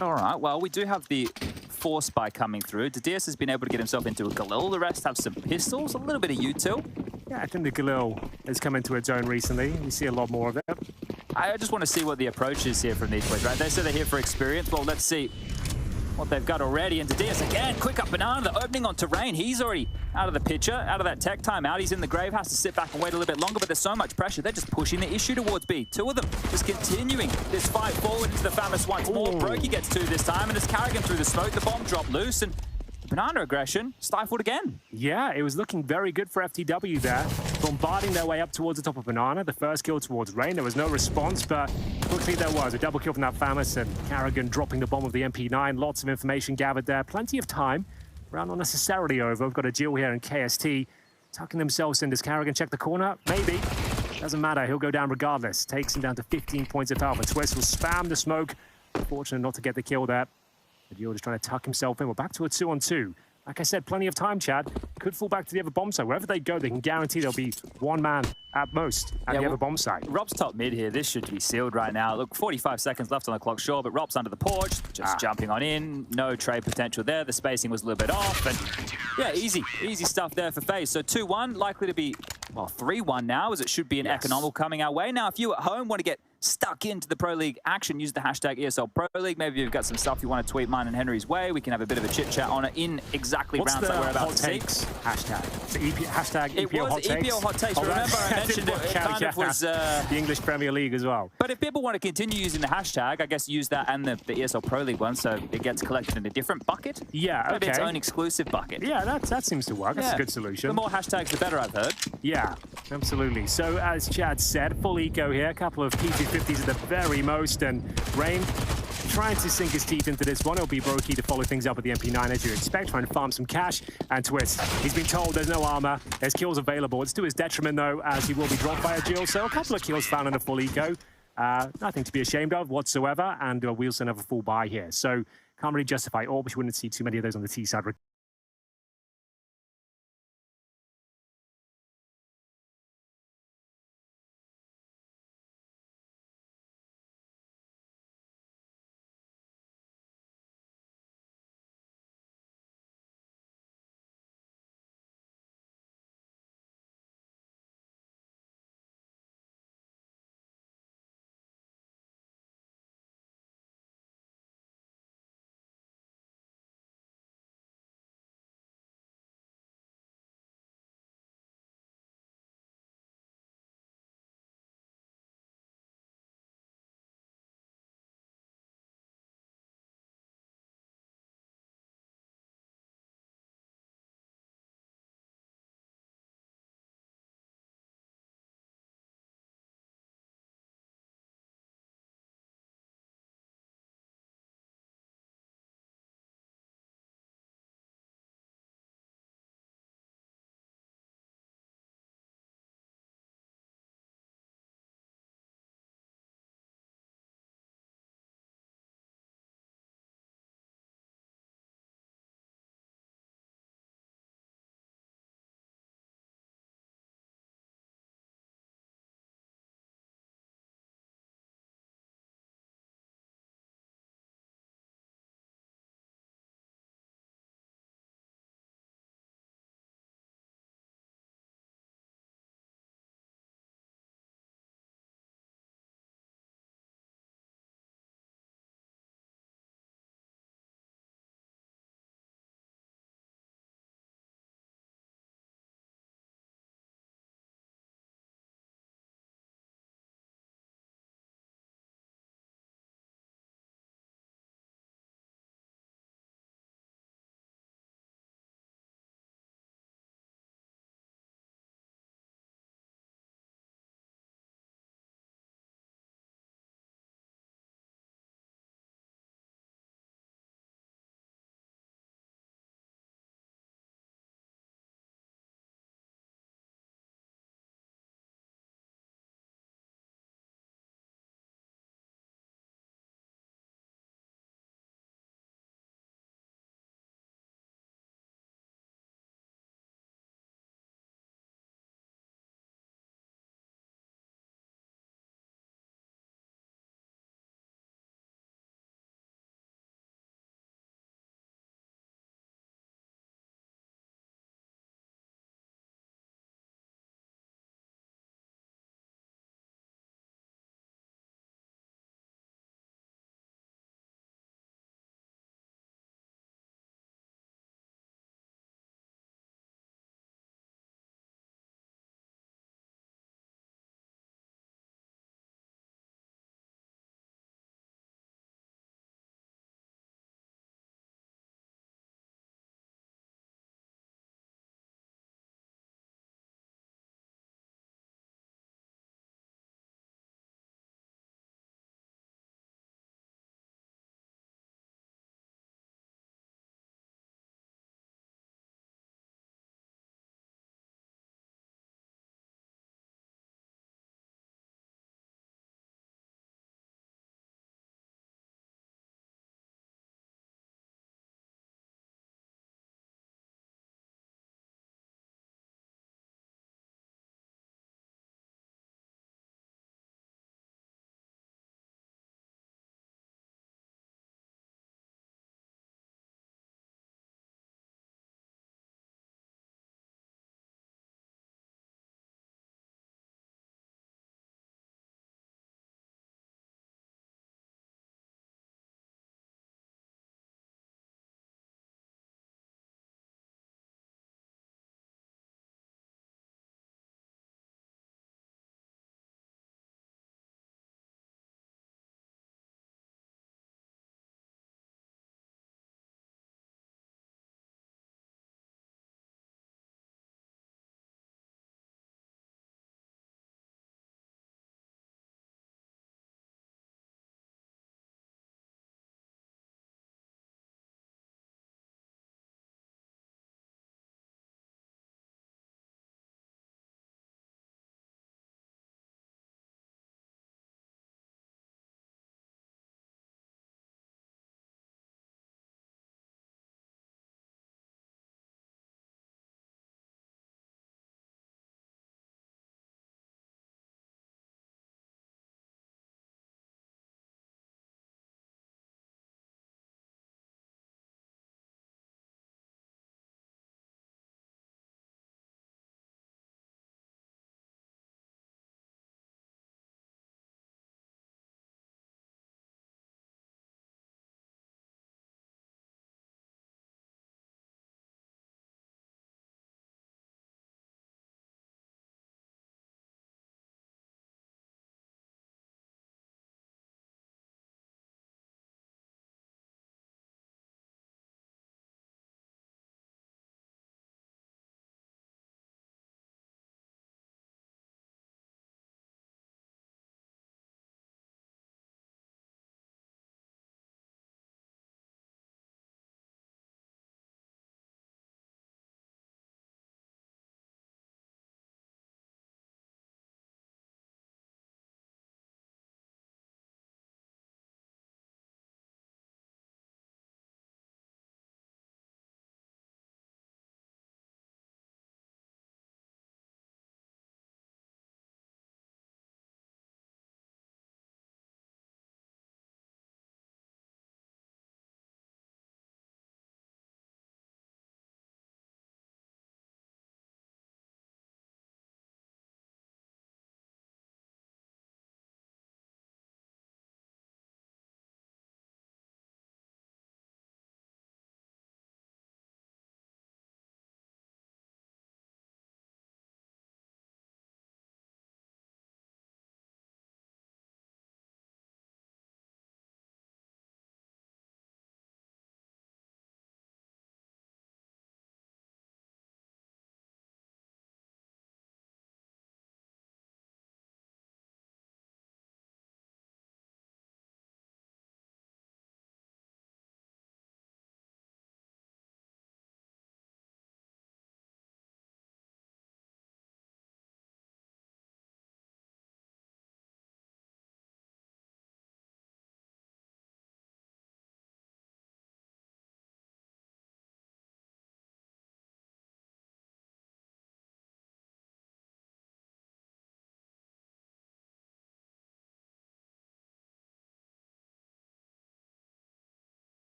All right. Well, we do have the force spike coming through. Didius has been able to get himself into a Galil. The rest have some pistols, a little bit of util. Yeah, I think the Galil has come into its own recently. We see a lot more of it. I just want to see what the approach is here from these boys, right? They say they're here for experience. Well, let's see what they've got already. And Didius again, quick up banana, the opening on terrain. He's already out of the picture, out of that tech timeout. He's in the grave, has to sit back and wait a little bit longer, but there's so much pressure. They're just pushing the issue towards B. Two of them just continuing this fight forward into the Famous once more. Brokey gets two this time, and as Carrigan through the smoke, the bomb dropped loose, and banana aggression stifled again. Yeah, it was looking very good for FTW there. Bombarding their way up towards the top of banana. The first kill towards Rain. There was no response, but quickly there was. A double kill from that Famous and Carrigan dropping the bomb of the MP9. Lots of information gathered there. Plenty of time. Round not necessarily over. We've got a Jill here in KST. Tucking themselves in. Does Carrigan check the corner? Maybe. Doesn't matter. He'll go down regardless. Takes him down to 15 points of health. And Twist will spam the smoke. Unfortunate not to get the kill there. But Jill just trying to tuck himself in. We're back to a 2-on-2. Like I said, plenty of time, Chad. Could fall back to the other bomb site. Wherever they go, they can guarantee there'll be one man at most at the other bomb site. Rob's top mid here. This should be sealed right now. Look, 45 seconds left on the clock, sure, but Rob's under the porch, just jumping on in. No trade potential there. The spacing was a little bit off. And yeah, easy stuff there for FaZe. So 2-1, likely to be, well, 3-1 now, as it should be an economical coming our way. Now, if you at home want to get stuck into the Pro League action, use the hashtag ESL Pro League. Maybe you've got some stuff you want to tweet mine and Henry's way. We can have a bit of a chit chat on it in exactly rounds that we're about to see. Hashtag. The hashtag it EPL was hot takes. EPL hot takes. Remember, I mentioned it kind of was the English Premier League as well. But if people want to continue using the hashtag, I guess use that and the ESL Pro League one, so it gets collected in a different bucket. Yeah, okay. Maybe its own exclusive bucket. Yeah, that seems to work. That's a good solution. The more hashtags, the better, I've heard. Yeah, absolutely. So as Chad said, full eco here. A couple of P250s at the very most, and Rain trying to sink his teeth into this one. It'll be Brokey to follow things up with the MP9 as you expect, trying to farm some cash. And Twist, he's been told there's no armor, there's kills available. It's to his detriment though, as he will be dropped by a Jill. So a couple of kills found in a full eco. Nothing to be ashamed of whatsoever, and we'll still have a full buy here. So can't really justify all, but you wouldn't see too many of those on the T side.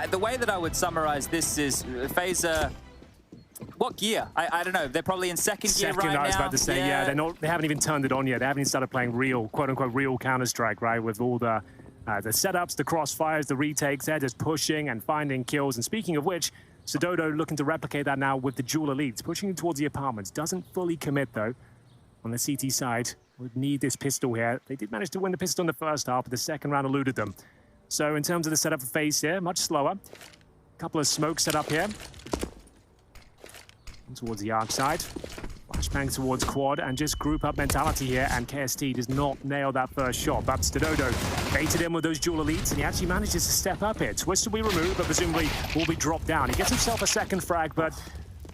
The way that I would summarize this is FAZE, what gear? I don't know. They're probably in second gear right now. I was about to say, yeah, they haven't even turned it on yet. They haven't even started playing real, quote-unquote, real Counter-Strike, right, with all the setups, the crossfires, the retakes. They're just pushing and finding kills. And speaking of which, Sododo looking to replicate that now with the dual elites, pushing towards the apartments. Doesn't fully commit, though. On the CT side, would need this pistol here. They did manage to win the pistol in the first half, but the second round eluded them. So in terms of the setup for FAZE here, much slower. A couple of smokes set up here. Towards the arc side. Flashbang towards quad, and just group up mentality here, and KST does not nail that first shot. But Stododo baited in with those dual elites, and he actually manages to step up here. Twist will be removed, but presumably will be dropped down. He gets himself a second frag, but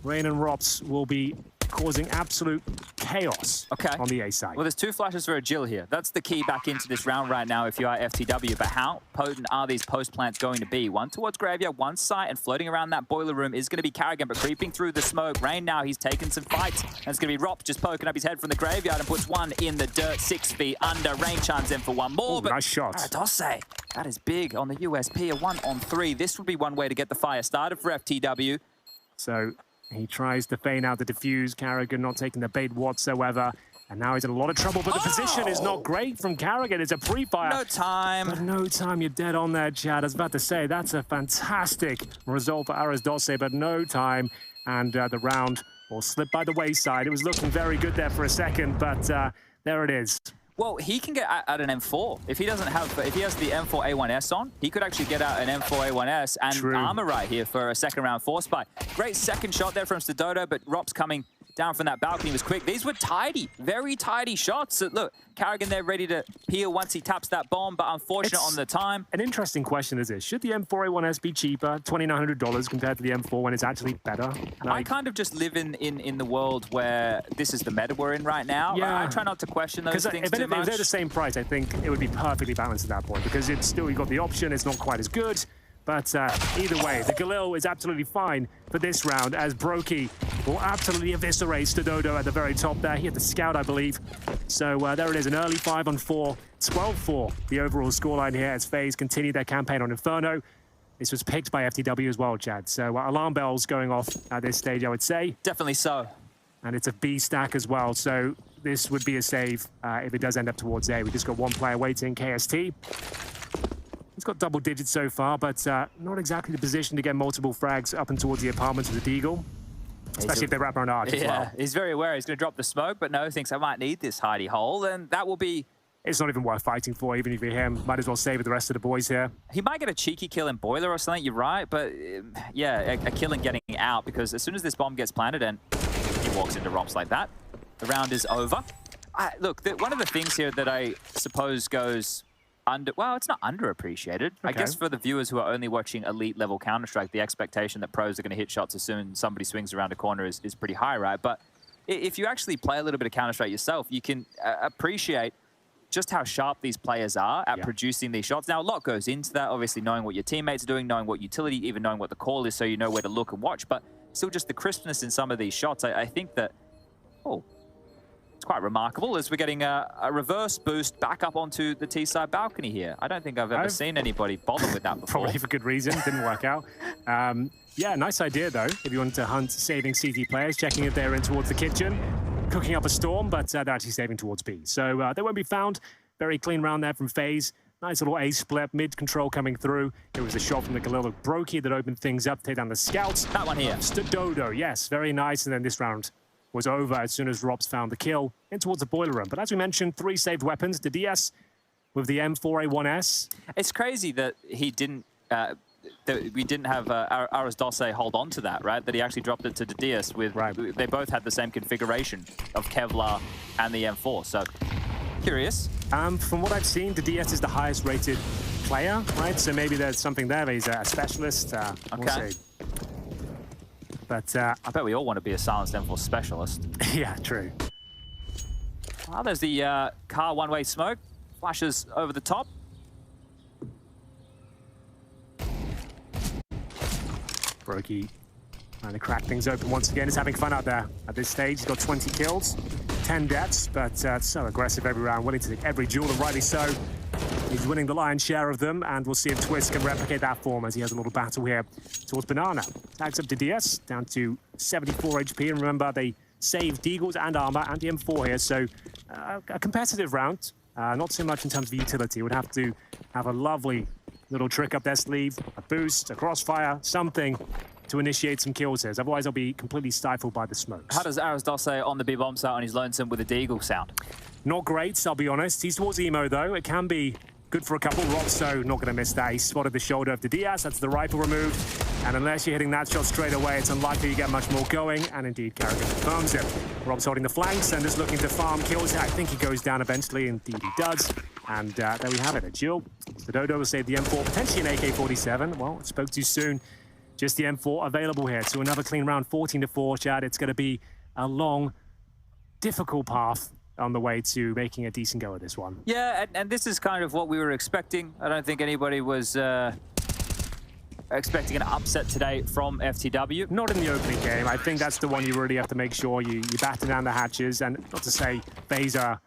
Rain and Rops will be causing absolute chaos on the A side. Well, there's 2 flashes for Agil here. That's the key back into this round right now if you are FTW. But how potent are these post plants going to be? One towards Graveyard, one site, and floating around that boiler room is going to be Karrigan, but creeping through the smoke. Rain now, he's taken some fights. And it's going to be Rop just poking up his head from the Graveyard and puts one in the dirt 6 feet under. Rain chimes in for one more. Ooh, but nice shot. Dosse, that is big on the USP, a 1-on-3. This would be one way to get the fire started for FTW. So he tries to feign out the defuse. Karrigan not taking the bait whatsoever. And now he's in a lot of trouble, but the position is not great from Karrigan. It's a pre-fire. No time. But no time. You're dead on there, Chad. I was about to say, that's a fantastic result for Aras Dosse, but no time. And the round will slip by the wayside. It was looking very good there for a second, but there it is. Well, he can get at an M4. If he doesn't have, if he has the M4A1S on, he could actually get out an M4A1S and armor right here for a second round force buy. Great second shot there from Stododo, but Rop's coming down from that balcony was quick. These were tidy, very tidy shots. So look, Karrigan there ready to peel once he taps that bomb, but unfortunate on the time. An interesting question is this. Should the M4A1S be cheaper, $2,900 compared to the M4 when it's actually better? I kind of just live in the world where this is the meta we're in right now. Yeah. I try not to question those things too much. If they're the same price, I think it would be perfectly balanced at that point because it's still, you've got the option, it's not quite as good. But either way, the Galil is absolutely fine for this round as Brokey will absolutely eviscerate Stododo at the very top there. He had the scout, I believe. So there it is, an early 5-on-4, 12-4, the overall scoreline here as FaZe continue their campaign on Inferno. This was picked by FTW as well, Chad. So alarm bells going off at this stage, I would say. Definitely so. And it's a B stack as well, so this would be a save if it does end up towards A. We just got one player waiting, KST. He's got double digits so far, but not exactly the position to get multiple frags up and towards the apartments with the Deagle. Especially if they wrap around Arch as well. Yeah, he's very aware he's going to drop the smoke, but no, thinks I might need this hidey hole, and that will be... It's not even worth fighting for, even if you're him. Might as well save with the rest of the boys here. He might get a cheeky kill in Boiler or something, you're right, but yeah, a kill and getting out, because as soon as this bomb gets planted and he walks into Rops like that, the round is over. Look, one of the things here that I suppose goes... well, it's not underappreciated. Okay. I guess for the viewers who are only watching elite level Counter-Strike, the expectation that pros are going to hit shots as soon as somebody swings around a corner is pretty high, right? But if you actually play a little bit of Counter-Strike yourself, you can appreciate just how sharp these players are at producing these shots. Now, a lot goes into that, obviously knowing what your teammates are doing, knowing what utility, even knowing what the call is so you know where to look and watch, but still just the crispness in some of these shots, I think that, it's quite remarkable as we're getting a reverse boost back up onto the T-side balcony here. I don't think I've ever seen anybody bother with that before. Probably for good reason. Didn't work out. Yeah, nice idea, though, if you wanted to hunt saving CT players, checking if they're in towards the kitchen, cooking up a storm, but they're actually saving towards B. So they won't be found. Very clean round there from FaZe. Nice little A split, mid-control coming through. It was a shot from the Galil Brokey that opened things up, take down the scouts. That one here. Stododo, yes, very nice. And then this round was over as soon as Robs found the kill in towards the boiler room. But as we mentioned, 3 saved weapons. The DS with the M4A1S. It's crazy that he didn't, that we didn't have Aras Dosse hold on to that, right? That he actually dropped it to the DS with, they both had the same configuration of Kevlar and the M4. So, curious. From what I've seen, the DS is the highest rated player, right? So maybe there's something there. He's a specialist. Okay. But I bet we all want to be a silenced M4 specialist. Yeah, true. Well, there's the car one-way smoke. Flashes over the top. Brokey trying to crack things open once again. He's having fun out there at this stage. He's got 20 kills, 10 deaths, but so aggressive every round, willing to take every duel, and rightly so. He's winning the lion's share of them, and we'll see if Twist can replicate that form as he has a little battle here towards Banana. Tags up to DS, down to 74 HP, and remember, they save Deagles and Armor and the M4 here, so a competitive round. Not so much in terms of utility. Would have to have a lovely little trick up their sleeve, a boost, a crossfire, something to initiate some kills here. Otherwise, I'll be completely stifled by the smokes. How does Aras on the B-bomb site on his lonesome with a Deagle sound? Not great, I'll be honest. He's towards Emo, though. It can be good for a couple. Robso not going to miss that. He spotted the shoulder of the Diaz. That's the rifle removed. And unless you're hitting that shot straight away, it's unlikely you get much more going. And indeed, Carrigan confirms it. Rob's holding the flanks and is looking to farm kills. I think he goes down eventually. Indeed, he does. And there we have it. A duel. The Dodo will save the M4, potentially an AK-47. Well, it spoke too soon. Just the M4 available here. So another clean round, 14-4, Chad. It's going to be a long, difficult path on the way to making a decent go of this one. Yeah, and this is kind of what we were expecting. I don't think anybody was expecting an upset today from FTW. Not in the opening game. I think that's the one you really have to make sure you batten down the hatches. And not to say FaZe are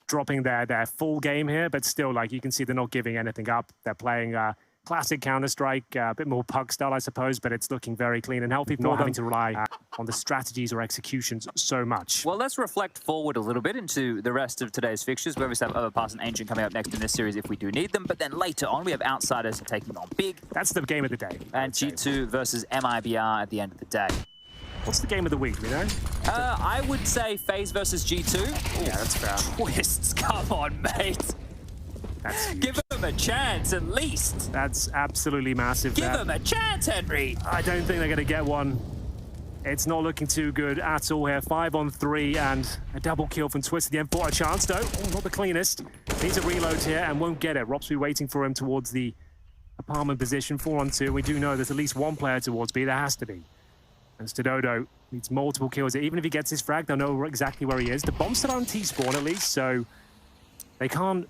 dropping their full game here, but still, like, you can see they're not giving anything up. They're playing classic Counter-Strike, a bit more pug style, I suppose, but it's looking very clean and healthy for not having to rely on the strategies or executions so much. Well, let's reflect forward a little bit into the rest of today's fixtures. We obviously have Overpass and Ancient coming up next in this series if we do need them, but then later on we have Outsiders taking on Big. That's the game of the day. And G2 versus MIBR at the end of the day. What's the game of the week, you know? I would say FaZe versus G2. Ooh, yeah, that's fair. Twists, come on, mate. That's huge. Give him a chance, at least. That's absolutely massive. Give him a chance, Henry. I don't think they're going to get one. It's not looking too good at all here. 5-on-3 and a double kill from Twist. The M4 a chance, though. Oh, not the cleanest. Needs a reload here and won't get it. Rob's be waiting for him towards the apartment position. 4-on-2. We do know there's at least one player towards B. There has to be. And Stododo needs multiple kills. Even if he gets his frag, they'll know exactly where he is. The bomb's still on T-spawn, at least, so they can't